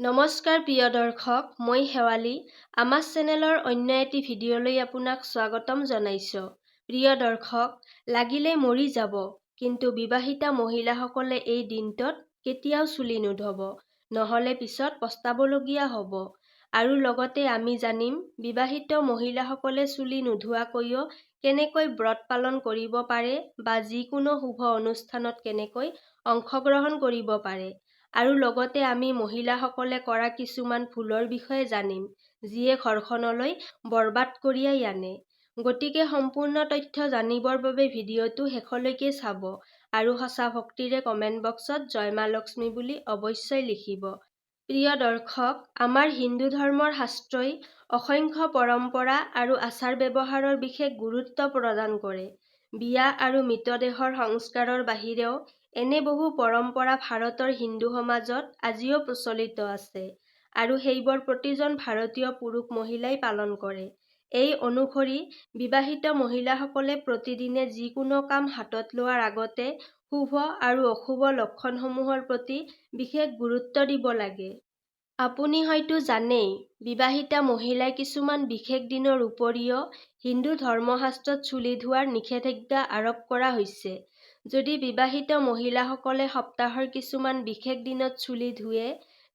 নমস্কাৰ প্ৰিয় দৰ্শক, মই শেৱালী। আমাৰ চেনেলৰ অন্য এটি ভিডিঅ'লৈ আপোনাক স্বাগতম জনাইছোঁ। প্ৰিয় দৰ্শক, লাগিলে মৰি যাব, কিন্তু বিবাহিতা মহিলাসকলে এই দিনটোত কেতিয়াও চুলি নুধুব, নহ'লে পিছত পস্তাবলগীয়া হ'ব। আৰু লগতে আমি জানিম বিবাহিত মহিলাসকলে চুলি নোধোৱাকৈও কেনেকৈ ব্ৰত পালন কৰিব পাৰে বা যিকোনো শুভ অনুষ্ঠানত কেনেকৈ অংশগ্ৰহণ কৰিব পাৰে। আৰু লগতে আমি মহিলাসকলে কৰা কিছুমান ভুলৰ বিষয়ে জানিম, যিয়ে ঘৰখনলৈ বৰবাদ কঢ়িয়াই আনে। গতিকে সম্পূৰ্ণ তথ্য জানিবৰ বাবে ভিডিঅ'টো শেষলৈকে চাব আৰু সঁচা ভক্তিৰে কমেণ্ট বক্সত জয় মা লক্ষ্মী বুলি অৱশ্যই লিখিব। প্ৰিয় দৰ্শক, আমাৰ হিন্দু ধৰ্মৰ শাস্ত্ৰই অসংখ্য পৰম্পৰা আৰু আচাৰ ব্যৱহাৰৰ বিশেষ গুৰুত্ব প্ৰদান কৰে। বিয়া আৰু মৃতদেহৰ সংস্কাৰৰ বাহিৰেও এনে বহু পৰম্পৰা ভাৰতৰ হিন্দু সমাজত আজিও প্ৰচলিত আছে আৰু সেইবোৰ প্ৰতিজন ভাৰতীয় পুৰুষ মহিলাই পালন কৰে। এই অনুসৰি বিবাহিত মহিলাসকলে প্ৰতিদিনে যিকোনো কাম হাতত লোৱাৰ আগতে শুভ আৰু অশুভ লক্ষণসমূহৰ প্ৰতি বিশেষ গুৰুত্ব দিব লাগে। আপুনি হয়তো জানেই, বিবাহিতা মহিলাই কিছুমান বিশেষ দিনৰ উপৰিও হিন্দু ধৰ্মশাস্ত্ৰত চুলি ধোৱাৰ নিষেধাজ্ঞা আৰোপ কৰা হৈছে। যদি বিবাহিত মহিলাসকলে সপ্তাহৰ কিছুমান বিশেষ দিনত চুলি ধুৱে,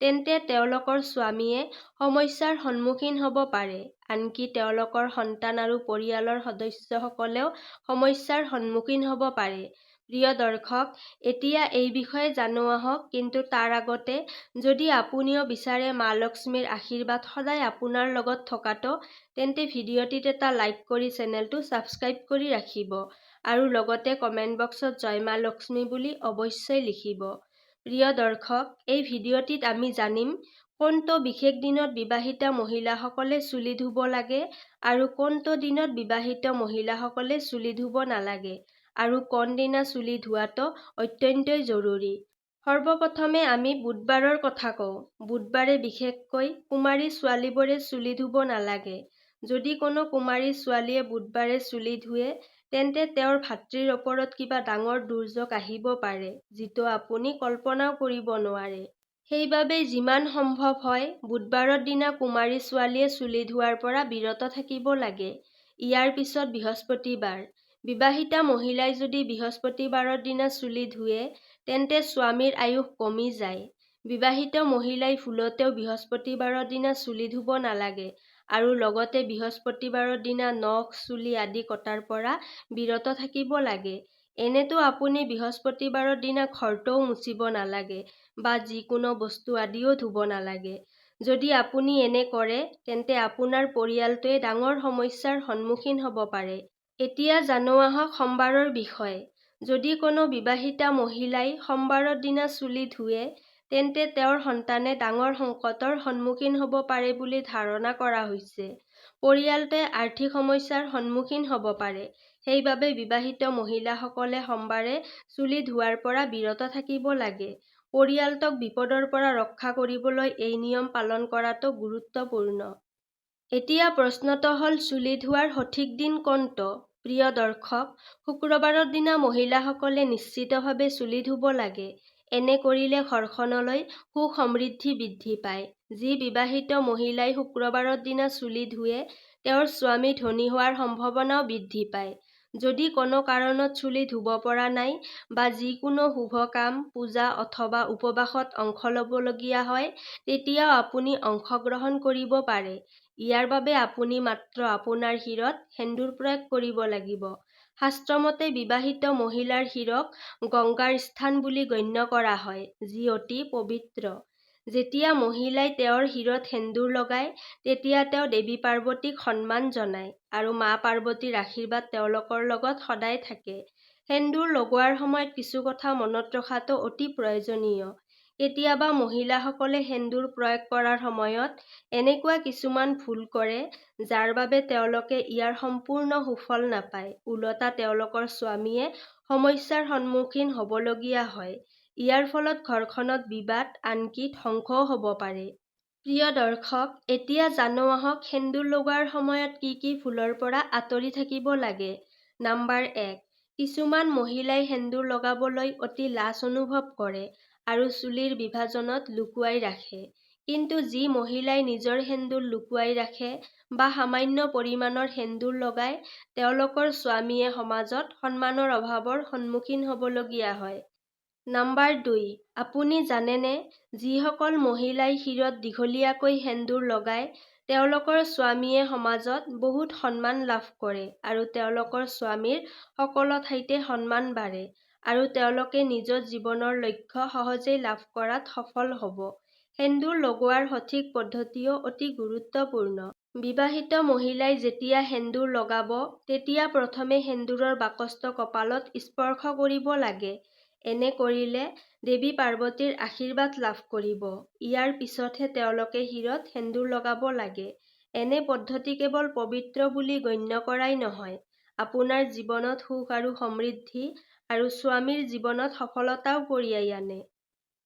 তেন্তে তেওঁলোকৰ স্বামীয়ে সমস্যাৰ সন্মুখীন হ'ব পাৰে। আনকি তেওঁলোকৰ সন্তান আৰু পৰিয়ালৰ সদস্যসকলেও সমস্যাৰ সন্মুখীন হ'ব পাৰে। প্ৰিয় দৰ্শক, এতিয়া এই বিষয়ে জানো আহক। কিন্তু তাৰ আগতে যদি আপুনিও বিচাৰে মা লক্ষ্মীৰ আশীৰ্বাদ সদায় আপোনাৰ লগত থকাটো, তেন্তে ভিডিঅ'টিত এটা লাইক কৰি চেনেলটো ছাবস্ক্ৰাইব কৰি ৰাখিব আৰু লগতে কমেণ্ট বক্সত জয় মা লক্ষ্মী বুলি অৱশ্যই লিখিব। প্ৰিয় দৰ্শক, এই ভিডিঅ'টিত আমি জানিম কোনটো বিশেষ দিনত বিবাহিতা মহিলাসকলে চুলি ধুব লাগে আৰু কোনটো দিনত বিবাহিত মহিলাসকলে চুলি ধুব নালাগে আৰু কোন দিনা চুলি ধোৱাটো অত্যন্তই জৰুৰী। সৰ্বপ্ৰথমে আমি বুধবাৰৰ কথা কওঁ। বুধবাৰে বিশেষকৈ কুমাৰী ছোৱালীবোৰে চুলি ধুব নালাগে। যদি কোনো কুমাৰী ছোৱালীয়ে বুধবাৰে চুলি ধুৱে, তেন্তে তেওঁৰ ভাতৃৰ ওপৰত কিবা ডাঙৰ দুৰ্যোগ আহিব পাৰে, যিটো আপুনি কল্পনাও কৰিব নোৱাৰে। সেইবাবে যিমান সম্ভৱ হয় বুধবাৰৰ দিনা কুমাৰী ছোৱালীয়ে চুলি ধোৱাৰ পৰা বিৰত থাকিব লাগে। ইয়াৰ পিছত বৃহস্পতিবাৰ। বিবাহিতা মহিলাই যদি বৃহস্পতিবাৰৰ দিনা চুলি ধুৱে, তেন্তে স্বামীৰ আয়ুস কমি যায়। বিবাহিত মহিলাই ভুলতেও বৃহস্পতিবাৰৰ দিনা চুলি ধুব নালাগে আৰু লগতে বৃহস্পতিবাৰৰ দিনা নখ, চুলি আদি কটাৰ পৰা বিৰত থাকিব লাগে। এনেতো আপুনি বৃহস্পতিবাৰৰ দিনা ঘৰটোও মুচিব নালাগে বা যিকোনো বস্তু আদিও ধুব নালাগে। যদি আপুনি এনে কৰে, তেন্তে আপোনাৰ পৰিয়ালটোৱে ডাঙৰ সমস্যাৰ সন্মুখীন হ'ব পাৰে। এতিয়া জানো আহক সোমবাৰৰ বিষয়ে। যদি কোনো বিবাহিতা মহিলাই সোমবাৰৰ দিনা চুলি ধুৱে, তেন্তে তেওঁৰ সন্তানে ডাঙৰ সংকটৰ সন্মুখীন হ'ব পাৰে বুলি ধাৰণা কৰা হৈছে। পৰিয়ালটোৱে আৰ্থিক সমস্যাৰ সন্মুখীন হ'ব পাৰে। সেইবাবে বিবাহিত মহিলাসকলে সোমবাৰে চুলি ধোৱাৰ পৰা বিৰত থাকিব লাগে। পৰিয়ালটোক বিপদৰ পৰা ৰক্ষা কৰিবলৈ এই নিয়ম পালন কৰাটো গুৰুত্বপূৰ্ণ। এতিয়া প্ৰশ্নটো হ'ল, চুলি ধোৱাৰ সঠিক দিন কোনটো? প্ৰিয় দৰ্শক, শুক্ৰবাৰৰ দিনা মহিলাসকলে নিশ্চিতভাৱে চুলি ধুব লাগে। এনে কৰিলে ঘৰখনলৈ সুখ সমৃদ্ধি বৃদ্ধি পায়। যি বিবাহিত মহিলাই শুক্ৰবাৰৰ দিনা চুলি ধুৱে, তেওঁৰ স্বামী ধনী হোৱাৰ সম্ভাৱনাও বৃদ্ধি পায়। যদি কোনো কাৰণত চুলি ধুব পৰা নাই বা যিকোনো শুভ কাম, পূজা অথবা উপবাসত অংশ ল'বলগীয়া হয়, তেতিয়াও আপুনি অংশগ্ৰহণ কৰিব পাৰে। ইয়াৰ বাবে আপুনি মাত্ৰ আপোনাৰ শিৰত সেন্দুৰ প্ৰয়োগ কৰিব লাগিব। শাস্ত্ৰমতে বিবাহিত মহিলাৰ শিৰক গংগাৰ স্থান বুলি গণ্য কৰা হয়, যি অতি পবিত্ৰ। যেতিয়া মহিলাই তেওঁৰ শিৰত সেন্দুৰ লগায়, তেতিয়া তেওঁ দেৱী পাৰ্বতীক সন্মান জনায় আৰু মা পাৰ্বতীৰ আশীৰ্বাদ তেওঁলোকৰ লগত সদায় থাকে। সেন্দুৰ লগোৱাৰ সময়ত কিছু কথা মনত ৰখাটো অতি প্ৰয়োজনীয়। কেতিয়াবা মহিলাসকলে সেন্দুৰ প্ৰয়োগ কৰাৰ সময়ত এনেকুৱা কিছুমান ভুল কৰে, যাৰ বাবে তেওঁলোকে ইয়াৰ সম্পূৰ্ণ সুফল নাপায়। ওলোটা তেওঁলোকৰ স্বামীয়ে সমস্যাৰ সন্মুখীন হ'বলগীয়া হয়। ইয়াৰ ফলত ঘৰখনত বিবাদ, আনকি ধ্বংসও হ'ব পাৰে। প্ৰিয় দৰ্শক, এতিয়া জানো আহক সেন্দুৰ লগোৱাৰ সময়ত কি কি ভুলৰ পৰা আঁতৰি থাকিব লাগে। নম্বৰ 1, কিছুমান মহিলাই সেন্দুৰ লগাবলৈ অতি লাজ অনুভৱ কৰে আৰু চুলিৰ বিভাজনত লুকুৱাই ৰাখে। কিন্তু যি মহিলাই নিজৰ সেন্দুৰ লুকুৱাই ৰাখে বা সামান্য পৰিমাণৰ সেন্দুৰ লগায়, তেওঁলোকৰ স্বামীয়ে সমাজত সন্মানৰ অভাৱৰ সন্মুখীন হ'বলগীয়া হয়। নম্বৰ ২, আপুনি জানেনে, যিসকল মহিলাই শিৰত দীঘলীয়াকৈ সেন্দুৰ লগায়, তেওঁলোকৰ স্বামীয়ে সমাজত বহুত সন্মান লাভ কৰে আৰু তেওঁলোকৰ স্বামীৰ সকলো ঠাইতে সন্মান বাঢ়ে আৰু তেওঁলোকে নিজৰ জীৱনৰ লক্ষ্য সহজেই লাভ কৰাত সফল হ'ব। সেন্দুৰ লগোৱাৰ সঠিক পদ্ধতিও অতি গুৰুত্বপূৰ্ণ। বিবাহিত মহিলাই যেতিয়া সেন্দুৰ লগাব, তেতিয়া প্ৰথমে সেন্দুৰৰ বাকচটো কপালত স্পৰ্শ কৰিব লাগে। এনে কৰিলে দেৱী পাৰ্বতীৰ আশীৰ্বাদ লাভ কৰিব। ইয়াৰ পিছতহে তেওঁলোকে শিৰত সেন্দুৰ লগাব লাগে। এনে পদ্ধতি কেৱল পবিত্ৰ বুলি গণ্য কৰাই নহয়, আপোনাৰ জীৱনত সুখ আৰু সমৃদ্ধি আৰু স্বামীৰ জীৱনত সফলতাও কঢ়িয়াই আনে।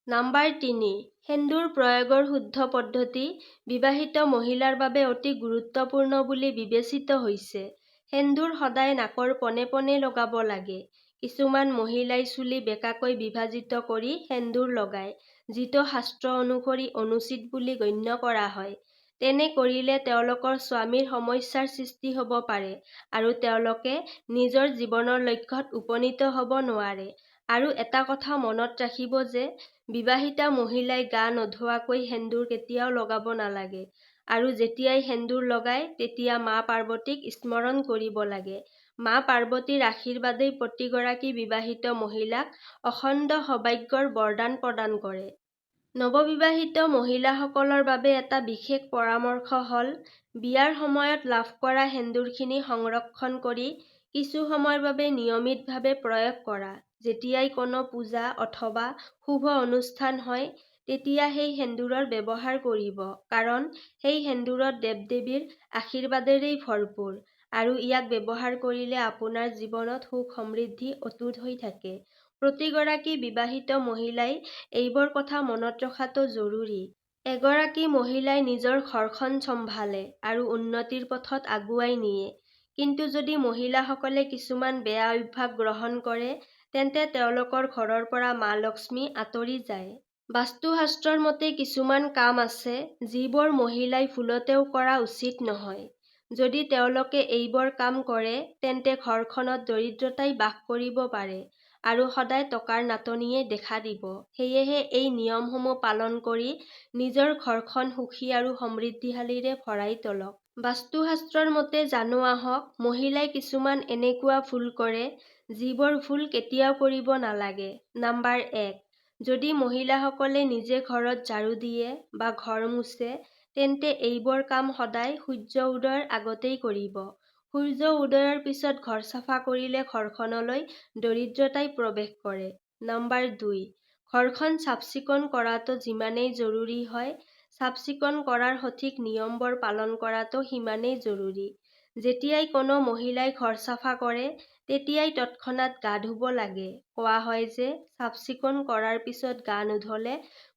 নম্বৰ ৩, সেন্দুৰ প্ৰয়োগৰ শুদ্ধ পদ্ধতি বিবাহিত মহিলাৰ বাবে অতি গুৰুত্বপূৰ্ণ বুলি বিবেচিত হৈছে। সেন্দুৰ সদায় নাকৰ পনে পনে লগাব লাগে। কিছুমান মহিলাই চুলি বেঁকাকৈ বিভাজিত কৰি সেন্দুৰ লগায়, যিটো শাস্ত্ৰ অনুসৰি অনুচিত বুলি গণ্য কৰা হয়। তেনে কৰিলে তেওঁলোকৰ স্বামীৰ সমস্যাৰ সৃষ্টি হ'ব পাৰে আৰু তেওঁলোকে নিজৰ জীৱনৰ লক্ষ্যত উপনীত হ'ব নোৱাৰে। আৰু এটা কথা মনত ৰাখিব যে বিবাহিতা মহিলাই গা নোধোৱাকৈ সেন্দুৰ কেতিয়াও লগাব নালাগে আৰু যেতিয়াই সেন্দুৰ লগায় তেতিয়া মা পাৰ্বতীক স্মৰণ কৰিব লাগে। মা পাৰ্বতীৰ আশীৰ্বাদেই প্ৰতিগৰাকী বিবাহিত মহিলাক অখণ্ড সৌভাগ্যৰ বৰদান প্ৰদান কৰে। নৱবিবাহিত মহিলাসকলৰ বাবে এটা বিশেষ পৰামৰ্শ হ'ল, বিয়াৰ সময়ত লাভ কৰা সেন্দুৰখিনি সংৰক্ষণ কৰি কিছু সময়ৰ বাবে নিয়মিতভাৱে প্ৰয়োগ কৰা। যেতিয়াই কোনো পূজা অথবা শুভ অনুষ্ঠান হয়, তেতিয়া সেই সেন্দুৰৰ ব্যৱহাৰ কৰিব, কাৰণ সেই সেন্দুৰত দেৱ-দেৱীৰ আশীৰ্বাদেৰেই ভৰপূৰ আৰু ইয়াক ব্যৱহাৰ কৰিলে আপোনাৰ জীৱনত সুখ সমৃদ্ধি অটুট হৈ থাকে। প্ৰতিগৰাকী বিবাহিত মহিলাই এইবোৰ কথা মনত ৰখাটো জৰুৰী। এগৰাকী মহিলাই নিজৰ ঘৰখন চম্ভালে আৰু উন্নতিৰ পথত আগুৱাই নিয়ে। কিন্তু যদি মহিলাসকলে কিছুমান বেয়া অভ্যাস গ্ৰহণ কৰে, তেন্তে তেওঁলোকৰ ঘৰৰ পৰা মা লক্ষ্মী আঁতৰি যায়। বাস্তুশাস্ত্ৰৰ মতে কিছুমান কাম আছে, যিবোৰ মহিলাই ভুলতেও কৰা উচিত নহয়। যদি তেওঁলোকে এইবোৰ কাম কৰে, তেন্তে ঘৰখনত দৰিদ্ৰতাই বাস কৰিব পাৰে আৰু সদায় টকাৰ নাটনিয়ে দেখা দিব। সেয়েহে এই নিয়মসমূহ পালন কৰি নিজৰ ঘৰখন সুখী আৰু সমৃদ্ধিশালীৰে ভৰাই তোলক। বাস্তুশাস্ত্ৰৰ মতে জানো আহক, মহিলাই কিছুমান এনেকুৱা ভুল কৰে, যিবোৰ ভুল কেতিয়াও কৰিব নালাগে। নম্বৰ ১, যদি মহিলাসকলে নিজে ঘৰত ঝাৰু দিয়ে বা ঘৰ মুছে, তেন্তে এইবোৰ কাম সদায় সূৰ্য উদয়ৰ আগতেই কৰিব। সূৰ্য উদয়ৰ পিছত ঘৰ চাফা কৰিলে ঘৰখনলৈ দৰিদ্ৰতাই প্ৰৱেশ কৰে। নম্বৰ ২, ঘৰখন চাফ-চিকুণ কৰাটো যিমানেই জৰুৰী হয়, চাফ-চিকুণ কৰাৰ সঠিক নিয়মবোৰ পালন কৰাটো সিমানেই জৰুৰী। যেতিয়াই কোনো মহিলাই ঘৰ চাফা কৰে, তেতিয়াই তৎক্ষণাত গা ধুব লাগে। কোৱা হয় যে চাফ-চিকুণ কৰাৰ পিছত গা নুধুলে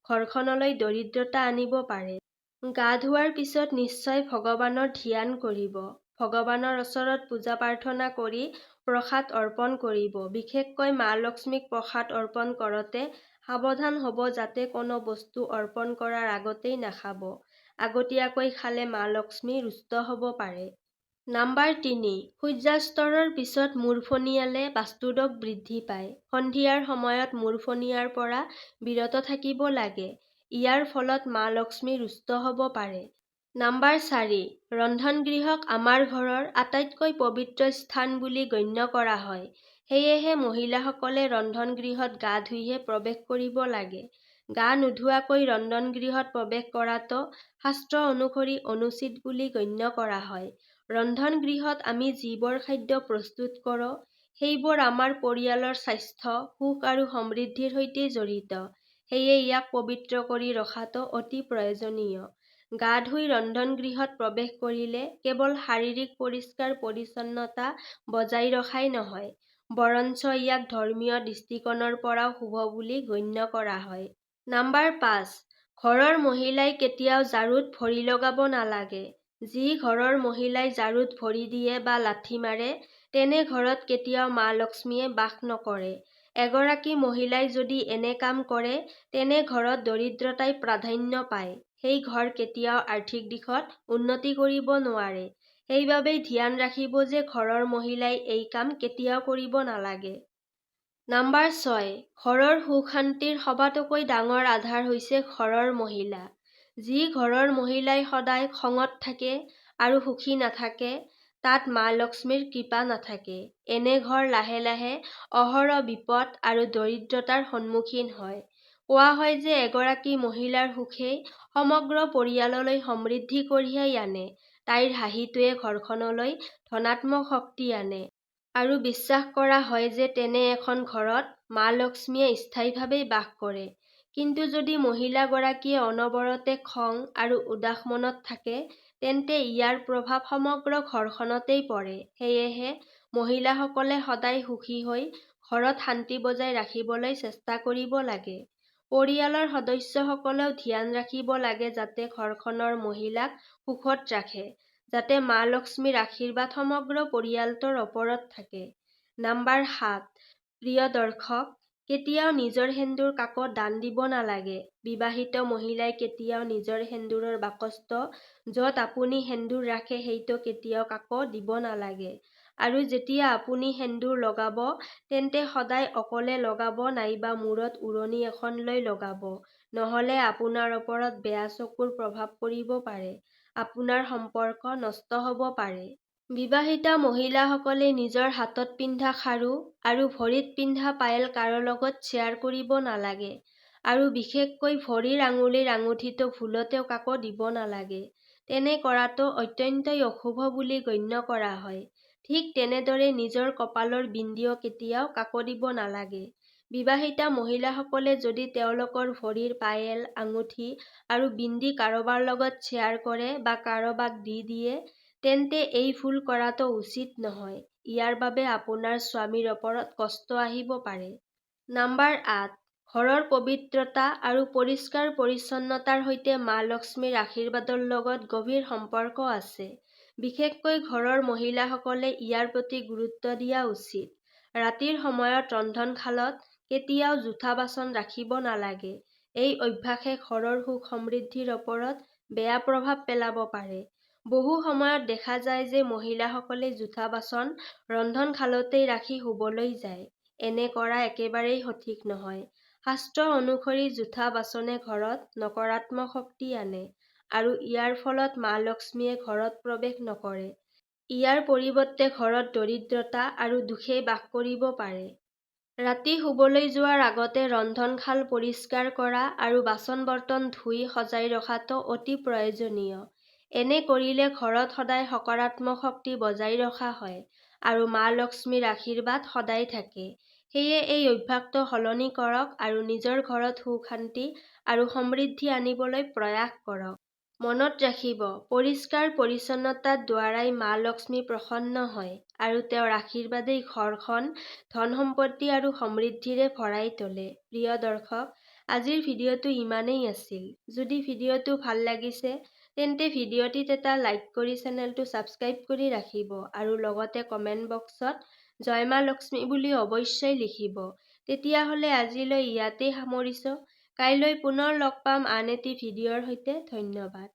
ঘৰখনলৈ দৰিদ্ৰতা আনিব পাৰে। গা ধোৱাৰ পিছত নিশ্চয় ভগৱানৰ ধ্যান কৰিব। ভগৱানৰ ওচৰত পূজা প্ৰাৰ্থনা কৰি প্ৰসাদ অৰ্পণ কৰিব। বিশেষকৈ মা লক্ষ্মীক প্ৰসাদ অৰ্পণ কৰোঁতে সাৱধান হ'ব যাতে কোনো বস্তু অৰ্পণ কৰাৰ আগতেই নাখাব। আগতীয়াকৈ খালে মা লক্ষ্মী ৰুষ্ট হ'ব পাৰে। নম্বৰ ৩, সূৰ্যাস্তৰ পিছত মূৰ ফণিয়ালে বাস্তুদোষ বৃদ্ধি পায়। সন্ধিয়াৰ সময়ত মূৰ ফণিয়াৰ পৰা বিৰত থাকিব লাগে। ইয়াৰ ফলত মা লক্ষ্মী ৰুষ্ট হ'ব পাৰে। নম্বৰ ৪, ৰন্ধনগৃহক আমাৰ ঘৰৰ আটাইতকৈ পবিত্ৰ স্থান বুলি গণ্য কৰা হয়। সেয়েহে মহিলাসকলে ৰন্ধনগৃহত গা ধুইহে প্ৰৱেশ কৰিব লাগে। গা নোধোৱাকৈ ৰন্ধনগৃহত প্ৰৱেশ কৰাটো শাস্ত্ৰ অনুসৰি অনুচিত বুলি গণ্য কৰা হয়। ৰন্ধনগৃহত আমি যিবোৰ খাদ্য প্ৰস্তুত কৰোঁ, সেইবোৰ আমাৰ পৰিয়ালৰ স্বাস্থ্য, সুখ আৰু সমৃদ্ধিৰ সৈতে জড়িত। সেয়ে ইয়াক পবিত্ৰ কৰি ৰখাটো অতি প্ৰয়োজনীয়। গা ধুই ৰন্ধনগৃহত প্ৰৱেশ কৰিলে কেৱল শাৰীৰিক পৰিষ্কাৰ-পৰিচ্ছন্নতা বজাই ৰখাই নহয়, বৰঞ্চ ইয়াক ধৰ্মীয় দৃষ্টিকোণৰ পৰাও শুভ বুলি গণ্য কৰা হয়। নম্বৰ ৫, ঘৰৰ মহিলাই কেতিয়াও ঝাৰুত ভৰি লগাব নালাগে। যি ঘৰৰ মহিলাই ঝাৰুত ভৰি দিয়ে বা লাঠি মাৰে, তেনে ঘৰত কেতিয়াও মা লক্ষ্মীয়ে বাস নকৰে। এগৰাকী মহিলাই যদি এনে কাম কৰে, তেনে ঘৰত দৰিদ্ৰতাই প্ৰাধান্য পায়। সেই ঘৰ কেতিয়াও আৰ্থিক দিশত উন্নতি কৰিব নোৱাৰে। সেইবাবেই ধ্যান ৰাখিব যে ঘৰৰ মহিলাই এই কাম কেতিয়াও কৰিব নালাগে। নাম্বাৰ 6, ঘৰৰ সুখ শান্তিৰ সবাতোকৈ ডাঙৰ আধাৰ হৈছে ঘৰৰ মহিলা। যি ঘৰৰ মহিলাই সদায় খঙত থাকে আৰু সুখী নাথাকে, তাত মা লক্ষ্মীৰ কৃপা নাথাকে। এনে ঘৰ লাহে লাহে অহৰহ বিপদ আৰু দৰিদ্ৰতাৰ সন্মুখীন হয়। কোৱা হয় যে এগৰাকী মহিলাৰ সুখে সমগ্ৰ পৰিয়াললৈ সমৃদ্ধি কঢ়িয়াই আনে। তাইৰ হাঁহিটোৱে ঘৰখনলৈ ধনাত্মক শক্তি আনে। আৰু বিশ্বাস কৰা হয় যে তেনে এখন ঘৰত মা লক্ষ্মীয়ে স্থায়ীভাৱে বাস কৰে। কিন্তু যদি মহিলাগৰাকীয়ে অনবৰতে খং আৰু উদাস মনত থাকে, তেন্তে ইয়াৰ প্ৰভাৱ সমগ্ৰ ঘৰখনতেই পৰে। সেয়েহে মহিলাসকলে সদায় সুখী হৈ ঘৰত শান্তি বজাই ৰাখিবলৈ চেষ্টা কৰিব লাগে। পৰিয়ালৰ সদস্যসকলেও ধ্যান ৰাখিব লাগে যাতে ঘৰখনৰ মহিলাক সুখত ৰাখে, যাতে মা লক্ষ্মীৰ আশীৰ্বাদ সমগ্ৰ পৰিয়ালটোৰ ওপৰত থাকে। নাম্বাৰ 7, প্ৰিয় দৰ্শক, কেতিয়াও নিজৰ সেন্দুৰ কাকো দান দিব নালাগে। বিবাহিত মহিলাই কেতিয়াও নিজৰ সেন্দুৰৰ বাকচটো য'ত আপুনি সেন্দুৰ ৰাখে সেইটো কেতিয়াও কাকো দিব নালাগে। আৰু যেতিয়া আপুনি সেন্দুৰ লগাব, তেন্তে সদায় অকলে লগাব নাইবা মূৰত উৰণি এখন লৈ লগাব। নহ'লে আপোনাৰ ওপৰত বেয়া চকুৰ প্ৰভাৱ পৰিব পাৰে। আপোনাৰ সম্পৰ্ক নষ্ট হ'ব পাৰে। বিবাহিতা মহিলাসকলে নিজৰ হাতত পিন্ধা খাৰু আৰু ভৰিত পিন্ধা পায়েল কাৰো লগত শ্বেয়াৰ কৰিব নালাগে। আৰু বিশেষকৈ ভৰিৰ আঙুলিৰ আঙুঠিটো ভুলতেও কাকো দিব নালাগে। তেনে কৰাটো অত্যন্তই অশুভ বুলি গণ্য কৰা হয়। ঠিক তেনেদৰে নিজৰ কপালৰ বিন্দিও কেতিয়াও কাকো দিব নালাগে। বিবাহিতা মহিলাসকলে যদি তেওঁলোকৰ ভৰিৰ পায়েল, আঙুঠি আৰু বিন্দি কাৰোবাৰ লগত শ্বেয়াৰ কৰে বা কাৰোবাক দি দিয়ে, তেন্তে এই ভুল কৰাটো উচিত নহয়। ইয়াৰ বাবে আপোনাৰ স্বামীৰ ওপৰত কষ্ট আহিব পাৰে। নাম্বাৰ 8, ঘৰৰ পবিত্ৰতা আৰু পৰিষ্কাৰ-পৰিচ্ছন্নতাৰ সৈতে মা লক্ষ্মীৰ আশীৰ্বাদৰ লগত গভীৰ সম্পৰ্ক আছে। বিশেষকৈ ঘৰৰ মহিলাসকলে ইয়াৰ প্ৰতি গুৰুত্ব দিয়া উচিত। ৰাতিৰ সময়ত ৰন্ধনশালত কেতিয়াও জোঠা বাচন ৰাখিব নালাগে। এই অভ্যাসে ঘৰৰ সুখ সমৃদ্ধিৰ ওপৰত বেয়া প্ৰভাৱ পেলাব পাৰে। বহু সময়ত দেখা যায় যে মহিলাসকলে জোঠা বাচন ৰন্ধনশালতেই ৰাখি শুবলৈ যায়। এনে কৰা একেবাৰেই সঠিক নহয়। শাস্ত্ৰ অনুসৰি জোঠা বাচনে ঘৰত নকাৰাত্মক শক্তি আনে আৰু ইয়াৰ ফলত মা লক্ষ্মীয়ে ঘৰত প্ৰৱেশ নকৰে। ইয়াৰ পৰিৱৰ্তে ঘৰত দৰিদ্ৰতা আৰু দুখে বাস কৰিব পাৰে। ৰাতি শুবলৈ যোৱাৰ আগতে ৰন্ধনশাল পৰিষ্কাৰ কৰা আৰু বাচন-বৰ্তন ধুই সজাই ৰখাটো অতি প্ৰয়োজনীয়। এনে কৰিলে ঘৰত সদায় সকাৰাত্মক শক্তি বজাই ৰখা হয় আৰু মা লক্ষ্মীৰ আশীৰ্বাদ সদায় থাকে। সেয়ে এই অভ্যাসটো সলনি কৰক আৰু নিজৰ ঘৰত সুখ শান্তি আৰু সমৃদ্ধি আনিবলৈ প্ৰয়াস কৰক। মনত ৰাখিব, পৰিষ্কাৰ-পৰিচ্ছন্নতাৰ দ্বাৰাই মা লক্ষ্মী প্ৰসন্ন হয় আৰু তেওঁৰ আশীৰ্বাদেই ঘৰখন ধন-সম্পত্তি আৰু সমৃদ্ধিৰে ভৰাই তোলে। প্ৰিয় দৰ্শক, আজিৰ ভিডিঅ'টো ইমানেই আছিল। যদি ভিডিঅ'টো ভাল লাগিছে, তেন্তে ভিডিঅ'টিত এটা লাইক কৰি চেনেলটো ছাবস্ক্ৰাইব কৰি ৰাখিব আৰু লগতে কমেণ্ট বক্সত জয় মা লক্ষ্মী বুলি অৱশ্যই লিখিব। তেতিয়াহ'লে আজিলৈ ইয়াতেই সামৰিছোঁ। কাইলৈ পুনৰ লগ পাম আন এটি ভিডিঅ'ৰ সৈতে। ধন্যবাদ।